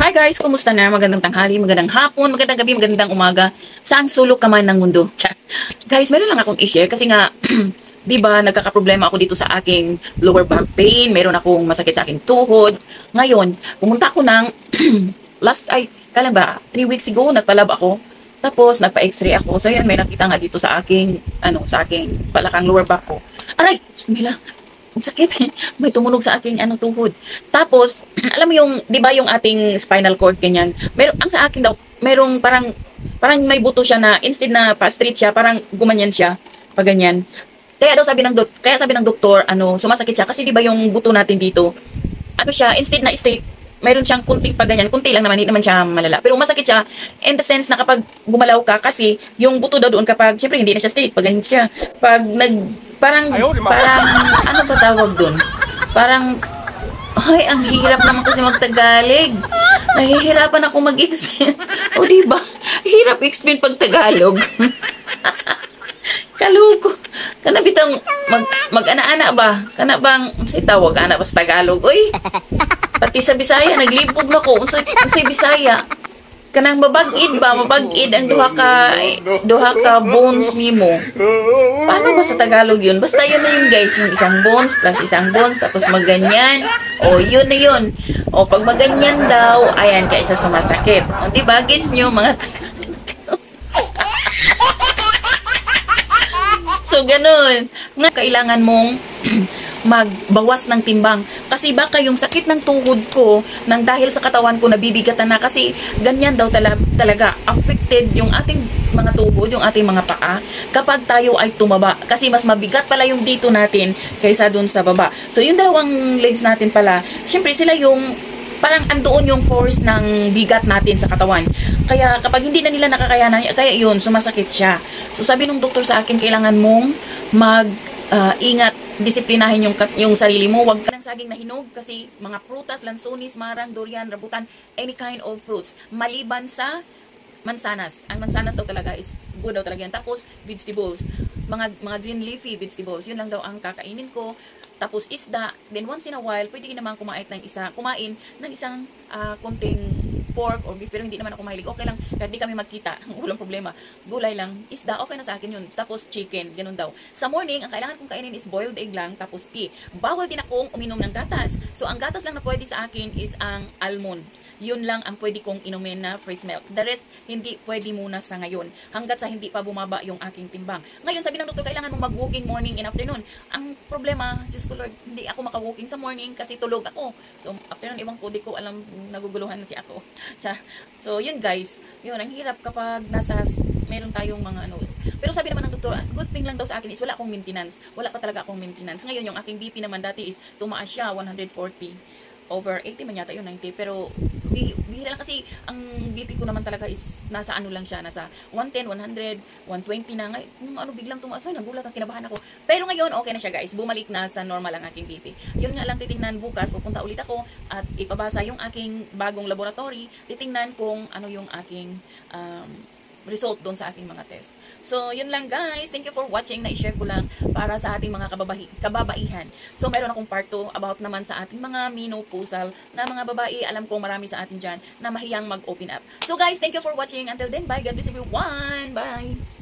Hi guys, kumusta na? Magandang tanghali, magandang hapon, magandang gabi, magandang umaga. Saan sulok ka man ng mundo? Chat. Guys, meron lang akong i-share kasi nga, di ba, nagkakaproblema ako dito sa aking lower back pain. Meron akong masakit sa aking tuhod. Ngayon, pumunta ako ng kailan ba? 3 weeks ago, nagpalab ako. Tapos, nagpa-x-ray ako. So, yan, may nakita nga dito sa aking, sa aking balakang lower back ko. Aray! Bismillah. Ang sakit eh. May tumunog sa aking tuhod. Tapos, alam mo yung, di ba yung ating spinal cord, ganyan. Ang sa akin daw, merong parang may buto siya na, instead na pa-straight siya, parang gumanyan siya, pag ganyan. Kaya sabi ng doktor, sumasakit siya. Kasi di ba yung buto natin dito, instead na straight, meron siyang kunting pag ganyan. Kunti lang naman, hindi naman siya malala. Pero masakit siya in the sense na kapag gumalaw ka, kasi yung buto daw doon kapag, syempre hindi na siya straight, pag ganyan siya. Pag parang ano ba tawag doon? Parang, ay, ang hirap naman kasi magtagalog. Nahihirapan ako mag-explain. O diba? Hirap explain pag Tagalog. Kaluko. Kana bitang mag-ana-ana ba? Kana bang tawag ana ba sa Tagalog? Oy. Pati sa Bisaya naglibog na ko sa Bisaya. Kanang mabag-id ang duha ka bones nimo. Paano ba sa Tagalog yun? Basta yun na yun guys, yung isang bones plus isang bones tapos maganyan. O yun na yun. O pag maganyan daw, ayan kaysa sumasakit. O diba? Gets nyo mga So ganun. Nga kailangan mong magbawas ng timbang. Kasi baka yung sakit ng tuhod ko, nang dahil sa katawan ko, nabibigatan na. Kasi ganyan daw talaga affected yung ating mga tuhod, yung ating mga paa, kapag tayo ay tumaba. Kasi mas mabigat pala yung dito natin kaysa dun sa baba. So yung dalawang legs natin pala, syempre sila yung parang andoon yung force ng bigat natin sa katawan. Kaya kapag hindi na nila nakakayanan, kaya yun, sumasakit siya. So sabi ng doktor sa akin, kailangan mong ingat, disiplinahin yung sarili mo. Huwag ka ng saging na hinog kasi mga prutas, lansonis, marang, durian, rambutan, any kind of fruits. Maliban sa mansanas. Ang mansanas daw talaga is good daw talaga yan. Tapos vegetables, mga green leafy vegetables, yun lang daw ang kakainin ko. Tapos isda, then once in a while, pwede naman kumain ng isang konting pork or beef, pero hindi naman ako mahilig. Okay lang, kahit di kami magkita, walang problema. Gulay lang, isda, okay na sa akin yun. Tapos chicken, ganun daw. Sa morning, ang kailangan kong kainin is boiled egg lang, tapos tea. Bawal din akong uminom ng gatas. So, ang gatas lang na pwede sa akin is ang almond. Yun lang ang pwede kong inumin na fresh milk. The rest, hindi pwede muna sa ngayon. Hanggat sa hindi pa bumaba yung aking timbang. Ngayon, sabi ng doktor, kailangan mong mag-walking morning and afternoon. Ang problema, Diyos ko Lord, hindi ako maka-walking sa morning kasi tulog ako. So, afternoon, ibang ko, di ko alam, naguguluhan na si ako. So, yun guys. Yun, ang hirap kapag meron tayong mga Pero sabi naman ng doktor, good thing lang daw sa akin is wala akong maintenance. Wala pa talaga akong maintenance. Ngayon, yung aking BP naman dati is tumaas siya, 140. Over 80 man yata yun, 90. Pero, bihira lang kasi ang BP ko naman talaga is nasa lang siya, nasa 110, 100, 120 na. Ngayon, biglang tumaas, nagulat, ang kinabahan ako. Pero ngayon, okay na siya guys. Bumalik na sa normal ang aking BP. Yun nga lang, titingnan bukas, pupunta ulit ako at ipabasa yung aking bagong laboratory. Titingnan kung ano yung aking result doon sa aking mga test. So, yun lang guys. Thank you for watching. Na-share ko lang para sa ating mga kababaihan. So, meron akong part 2 about naman sa ating mga menopausal na mga babae. Alam ko marami sa atin dyan na mahiyang mag-open up. So, guys, thank you for watching. Until then, bye. God bless everyone. Bye.